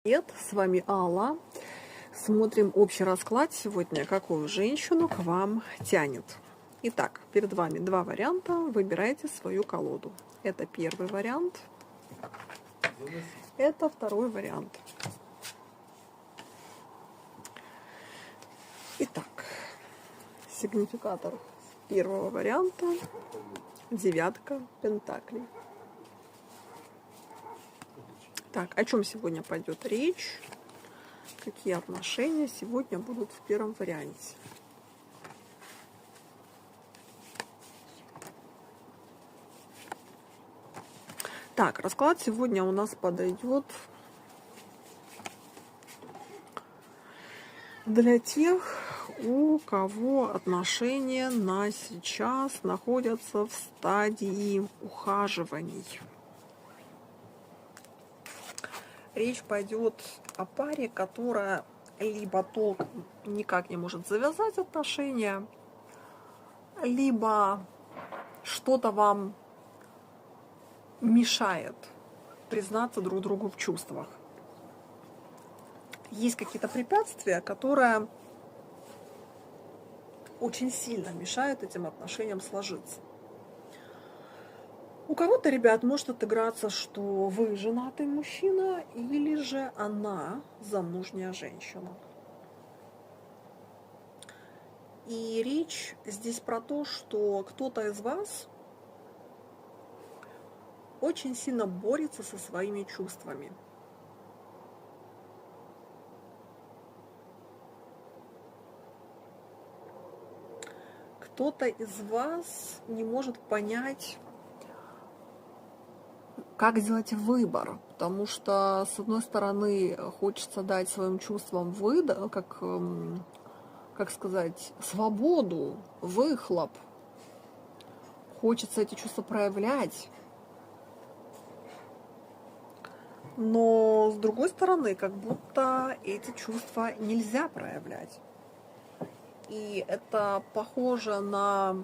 Привет, с вами Алла. Смотрим общий расклад сегодня, какую женщину к вам тянет. Итак, перед вами два варианта. Выбирайте свою колоду. Это первый вариант. Это второй вариант. Итак, сигнификатор первого варианта — девятка пентаклей. Так, о чем сегодня пойдет речь? Какие отношения сегодня будут в первом варианте? Так, расклад сегодня у нас подойдет для тех, у кого отношения на сейчас находятся в стадии ухаживаний. Речь пойдет о паре, которая либо толком никак не может завязать отношения, либо что-то вам мешает признаться друг другу в чувствах. Есть какие-то препятствия, которые очень сильно мешают этим отношениям сложиться. У кого-то, ребят, может отыграться, что вы женатый мужчина или же она замужняя женщина. И речь здесь про то, что кто-то из вас очень сильно борется со своими чувствами. Кто-то из вас не может понять, как сделать выбор, потому что, с одной стороны, хочется дать своим чувствам как сказать, свободу, выхлоп. Хочется эти чувства проявлять. Но, с другой стороны, как будто эти чувства нельзя проявлять. И это похоже на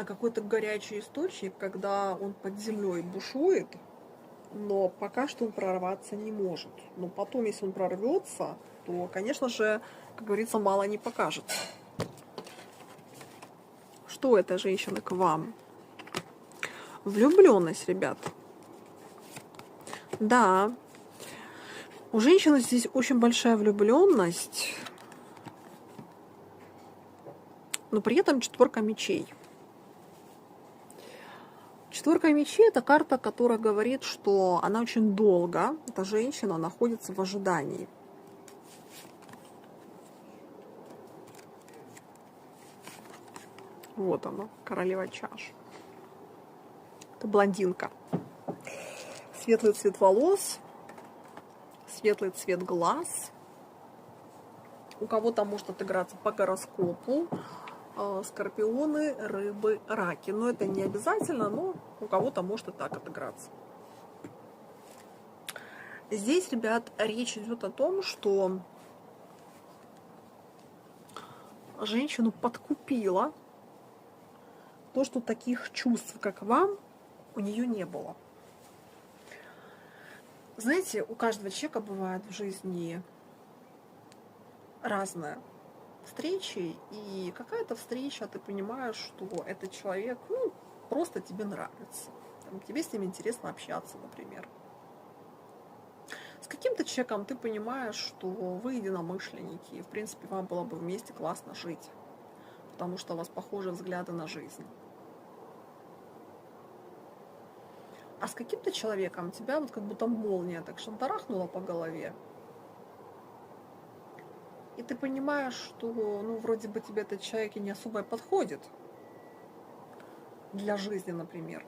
какой-то горячий источник, когда он под землей бушует, но пока что он прорваться не может. Но потом, если он прорвется, то, конечно же, как говорится, мало не покажется. Что эта женщина к вам? Влюбленность, ребят. Да, у женщины здесь очень большая влюбленность, но при этом четверка мечей. Четверка мечей — это карта, которая говорит, что она очень долго, эта женщина, находится в ожидании. Вот она, королева чаш. Это блондинка. Светлый цвет волос, светлый цвет глаз. У кого-то может отыграться по гороскопу. Скорпионы, рыбы, раки. Но это не обязательно, но у кого-то может и так отыграться. Здесь, ребят, речь идет о том, что женщину подкупило то, что таких чувств, как вам, у нее не было. Знаете, у каждого человека бывает в жизни разное. Встречи, и какая-то встреча, ты понимаешь, что этот человек, просто тебе нравится. Тебе с ним интересно общаться, например. С каким-то человеком ты понимаешь, что вы единомышленники, и, в принципе, вам было бы вместе классно жить, потому что у вас похожие взгляды на жизнь. А с каким-то человеком тебя вот как будто молния так шандарахнула по голове, и ты понимаешь, что, вроде бы тебе этот человек и не особо подходит для жизни, например.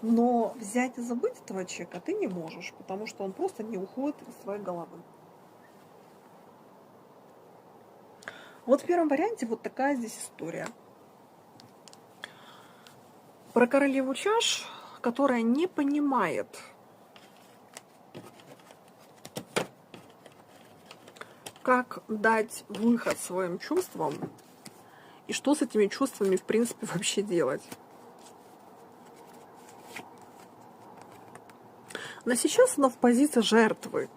Но взять и забыть этого человека ты не можешь, потому что он просто не уходит из своей головы. Вот в первом варианте вот такая здесь история. Про королеву чаш, которая не понимает, как дать выход своим чувствам и что с этими чувствами, в принципе, вообще делать. Но сейчас она в позиции жертвы.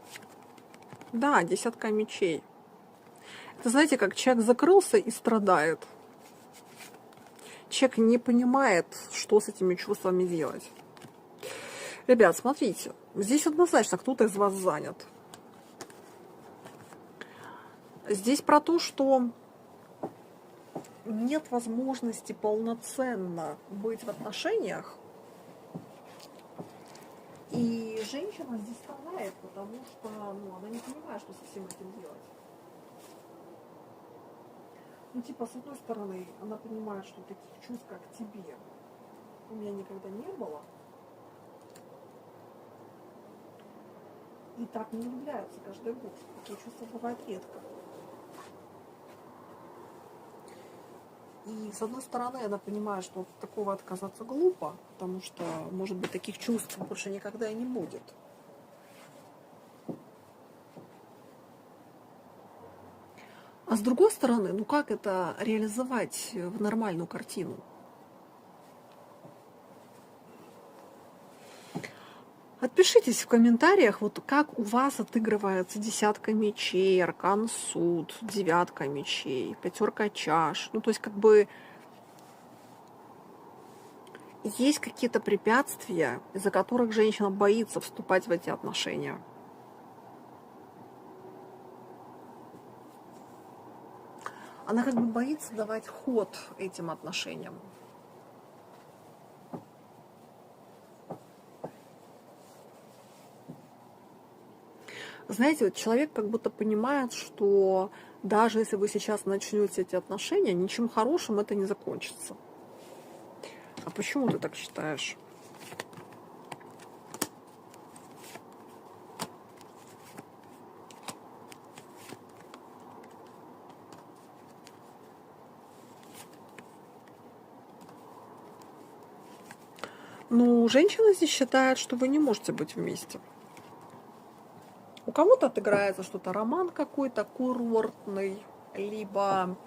Да, десятка мечей. Это, знаете, как человек закрылся и страдает. Человек не понимает, что с этими чувствами делать. Ребят, смотрите, здесь однозначно кто-то из вас занят. Здесь про то, что нет возможности полноценно быть в отношениях. И женщина здесь страдает, потому что она не понимает, что со всем этим делать. Ну, типа, с одной стороны, она понимает, что таких чувств, как тебе, у меня никогда не было. И так не влюбляются каждый год. Такие чувства бывают редко. И с одной стороны, она понимает, что от такого отказаться глупо, потому что, может быть, таких чувств больше никогда и не будет. А с другой стороны, ну как это реализовать в нормальную картину? Отпишитесь в комментариях, вот как у вас отыгрывается десятка мечей, аркан суд, девятка мечей, пятерка чаш. Ну, то есть, как бы, есть какие-то препятствия, из-за которых женщина боится вступать в эти отношения. Она как бы боится давать ход этим отношениям. Знаете, вот человек как будто понимает, что даже если вы сейчас начнете эти отношения, ничем хорошим это не закончится. А почему ты так считаешь? Ну, женщина здесь считает, что вы не можете быть вместе. У кого-то отыграется что-то роман какой-то курортный, либо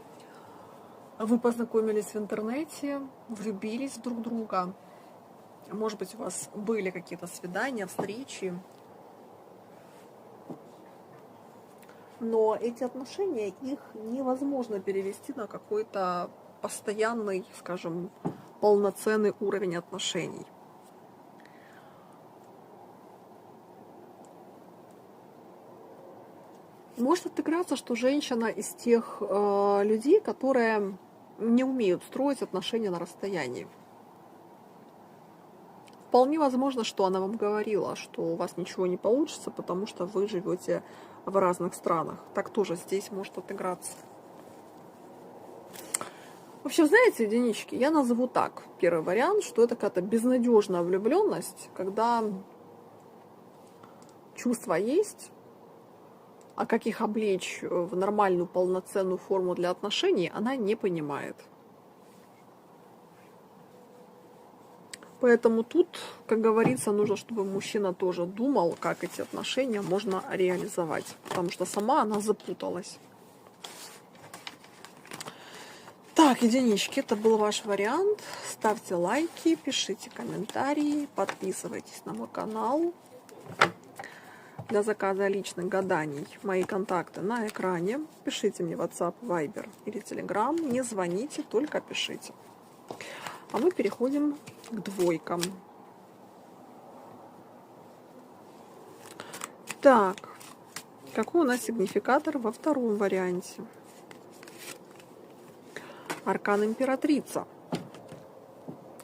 вы познакомились в интернете, влюбились друг в друга. Может быть, у вас были какие-то свидания, встречи. Но эти отношения, их невозможно перевести на какой-то постоянный, скажем, полноценный уровень отношений. Может отыграться, что женщина из тех людей, которые не умеют строить отношения на расстоянии. Вполне возможно, что она вам говорила, что у вас ничего не получится, потому что вы живете в разных странах. Так тоже здесь может отыграться. В общем, знаете, единички, я назову так. Первый вариант, что это какая-то безнадежная влюбленность, когда чувства есть, а как их облечь в нормальную полноценную форму для отношений, она не понимает. Поэтому тут, как говорится, нужно, чтобы мужчина тоже думал, как эти отношения можно реализовать. Потому что сама она запуталась. Так, единички, это был ваш вариант. Ставьте лайки, пишите комментарии, подписывайтесь на мой канал. Для заказа личных гаданий мои контакты на экране. Пишите мне WhatsApp, Viber или Telegram. Не звоните, только пишите. А мы переходим к двойкам. Так, какой у нас сигнификатор во втором варианте? Аркан императрица.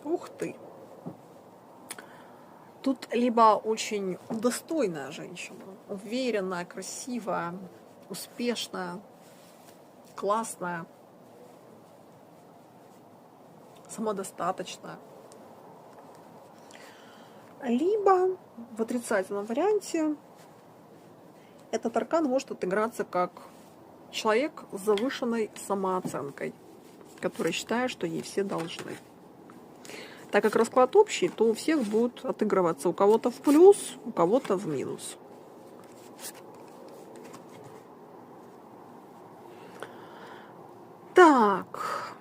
Ух ты! Тут либо очень достойная женщина, уверенная, красивая, успешная, классная, самодостаточная. Либо в отрицательном варианте этот аркан может отыграться как человек с завышенной самооценкой, который считает, что ей все должны. Так как расклад общий, то у всех будет отыгрываться у кого-то в плюс, у кого-то в минус. Так.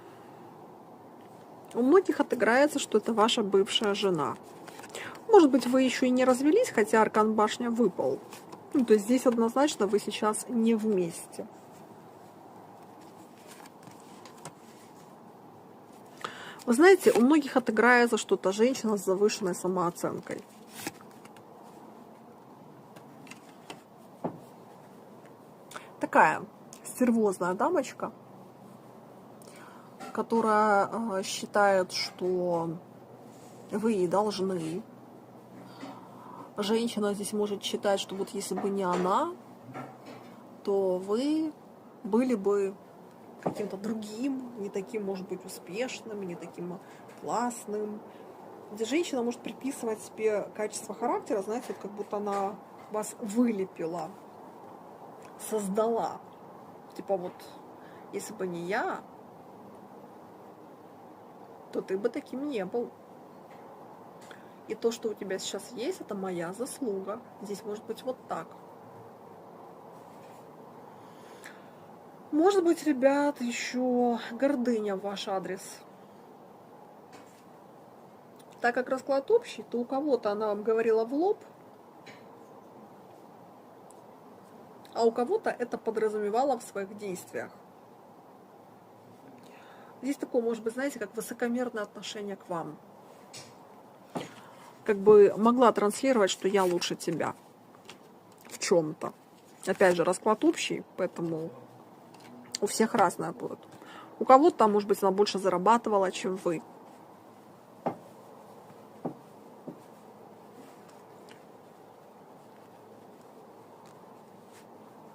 У многих отыграется, что это ваша бывшая жена. Может быть, вы еще и не развелись, хотя аркан башня выпал. Ну, то есть здесь однозначно вы сейчас не вместе. Вы знаете, у многих отыграется что-то женщина с завышенной самооценкой. Такая стервозная дамочка, которая считает, что вы ей должны. Женщина здесь может считать, что вот если бы не она, то вы были бы каким-то другим, не таким, может быть, успешным, не таким классным. Где женщина может приписывать себе качество характера, знаете, вот как будто она вас вылепила, создала. Типа вот, если бы не я, то ты бы таким не был. И то, что у тебя сейчас есть, это моя заслуга. Здесь может быть вот так. Может быть, ребят, еще гордыня в ваш адрес. Так как расклад общий, то у кого-то она вам говорила в лоб, а у кого-то это подразумевало в своих действиях. Здесь такое, может быть, знаете, как высокомерное отношение к вам. Как бы могла транслировать, что я лучше тебя в чем-то. Опять же, расклад общий, поэтому у всех разное будет. У кого-то там, может быть, она больше зарабатывала, чем вы.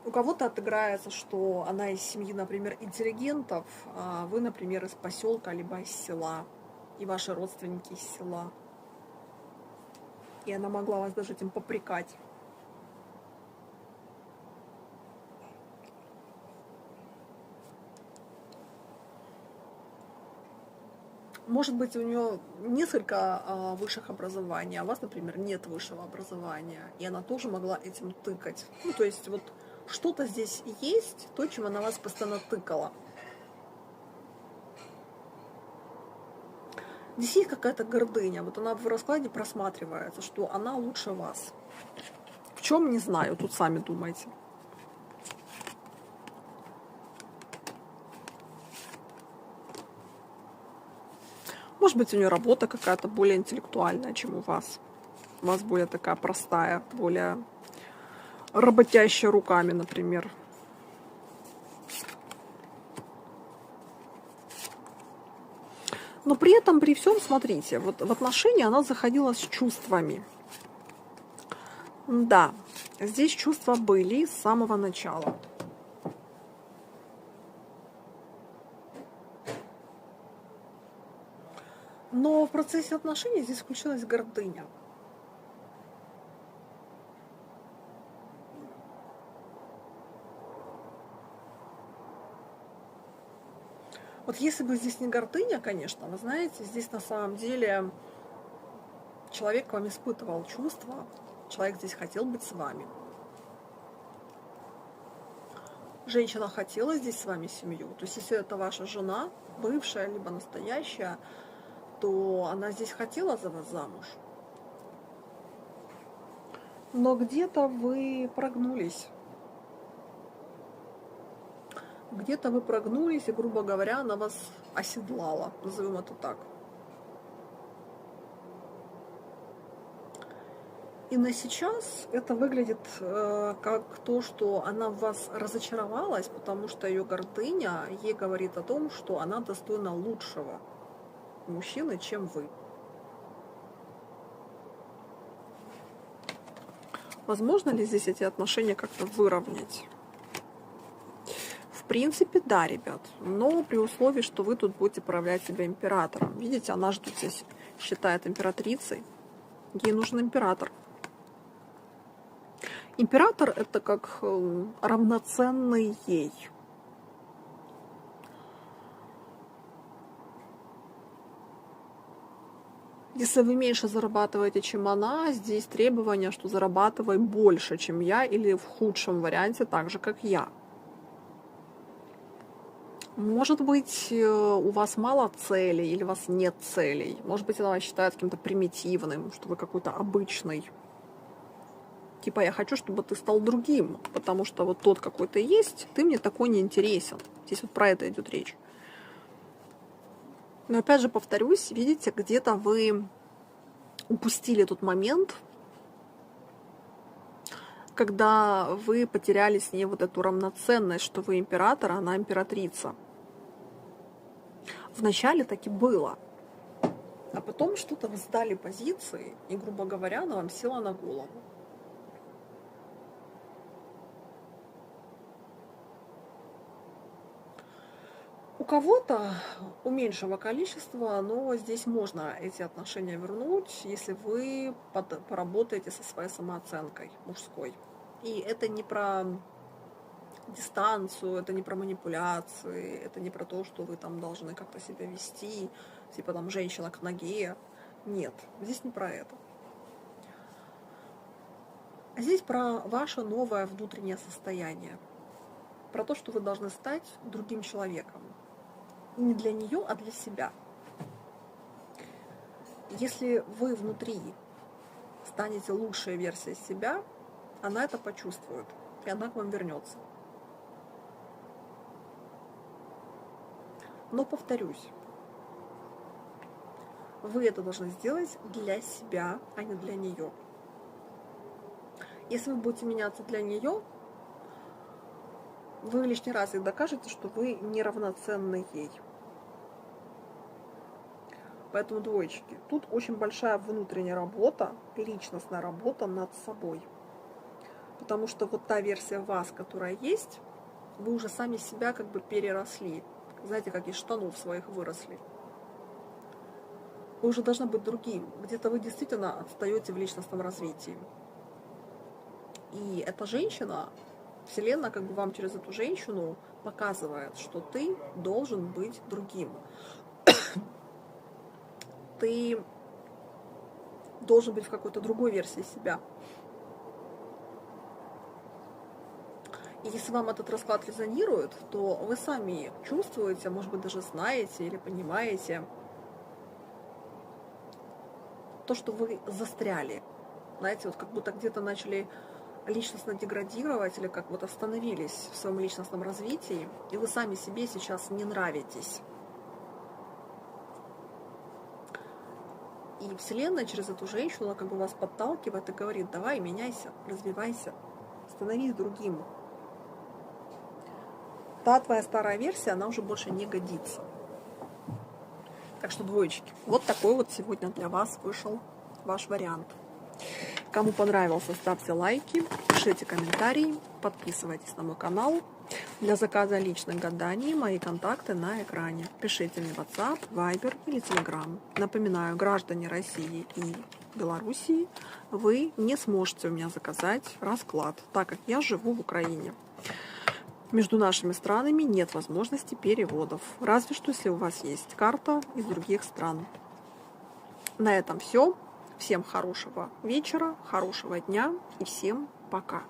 У кого-то отыграется, что она из семьи, например, интеллигентов, а вы, например, из поселка, либо из села, и ваши родственники из села. И она могла вас даже этим попрекать. Может быть, у нее несколько высших образований, а у вас, например, нет высшего образования. И она тоже могла этим тыкать. Ну, то есть, вот что-то здесь есть, то, чем она вас постоянно тыкала. Здесь есть какая-то гордыня. Вот она в раскладе просматривается, что она лучше вас. В чем, не знаю, тут сами думайте. Может быть, у нее работа какая-то более интеллектуальная, чем у вас. У вас более такая простая, более работящая руками, например. Но при этом, при всем, смотрите, вот в отношения она заходила с чувствами. Да, здесь чувства были с самого начала. Но в процессе отношений здесь включилась гордыня. Вот если бы здесь не гордыня, конечно, вы знаете, здесь на самом деле человек к вам испытывал чувства, человек здесь хотел быть с вами. Женщина хотела здесь с вами семью. То есть если это ваша жена, бывшая, либо настоящая, то она здесь хотела за вас замуж. Но где-то вы прогнулись. Где-то вы прогнулись, и, грубо говоря, она вас оседлала, назовем это так. И на сейчас это выглядит как то, что она в вас разочаровалась, потому что ее гордыня ей говорит о том, что она достойна лучшего мужчины, чем вы. Возможно ли здесь эти отношения как-то выровнять? В принципе, да, ребят, но при условии, что вы тут будете проявлять себя императором. Видите, она же тут здесь считает императрицей. Ей нужен император. Император — это как равноценный ей. Если вы меньше зарабатываете, чем она, здесь требование, что зарабатывай больше, чем я, или в худшем варианте так же, как я. Может быть, у вас мало целей или у вас нет целей. Может быть, она вас считает каким-то примитивным, что вы какой-то обычный. Типа, я хочу, чтобы ты стал другим, потому что вот тот, какой ты есть, ты мне такой не интересен. Здесь вот про это идет речь. Но опять же повторюсь, видите, где-то вы упустили тот момент, когда вы потеряли с ней вот эту равноценность, что вы император, а она императрица. Вначале так и было. А потом что-то вы сдали позиции, и, грубо говоря, она вам села на голову. У кого-то, у меньшего количества, но здесь можно эти отношения вернуть, если вы поработаете со своей самооценкой мужской. И это не про дистанцию, это не про манипуляции, это не про то, что вы там должны как-то себя вести, типа там женщина к ноге. Нет, здесь не про это. Здесь про ваше новое внутреннее состояние. Про то, что вы должны стать другим человеком. Не для нее, а для себя. Если вы внутри станете лучшей версией себя, она это почувствует, и она к вам вернется. Но повторюсь, вы это должны сделать для себя, а не для нее. Если вы будете меняться для нее, вы лишний раз ей докажете, что вы неравноценны ей. Поэтому, двоечки, тут очень большая внутренняя работа, личностная работа над собой. Потому что вот та версия вас, которая есть, вы уже сами себя как бы переросли. Знаете, как из штанов своих выросли. Вы уже должны быть другим. Где-то вы действительно отстаете в личностном развитии. И эта женщина, Вселенная как бы вам через эту женщину показывает, что ты должен быть другим. Ты должен быть в какой-то другой версии себя. И если вам этот расклад резонирует, то вы сами чувствуете, может быть, даже знаете или понимаете то, что вы застряли. Знаете, вот как будто где-то начали личностно деградировать или как вот остановились в своем личностном развитии, и вы сами себе сейчас не нравитесь. И Вселенная через эту женщину, она как бы вас подталкивает и говорит: давай, меняйся, развивайся, становись другим. Та твоя старая версия, она уже больше не годится. Так что, двоечки, вот такой вот сегодня для вас вышел ваш вариант. Кому понравился, ставьте лайки, пишите комментарии, подписывайтесь на мой канал. Для заказа личных гаданий мои контакты на экране. Пишите мне в WhatsApp, Viber или Telegram. Напоминаю, граждане России и Белоруссии, вы не сможете у меня заказать расклад, так как я живу в Украине. Между нашими странами нет возможности переводов, разве что если у вас есть карта из других стран. На этом все. Всем хорошего вечера, хорошего дня и всем пока.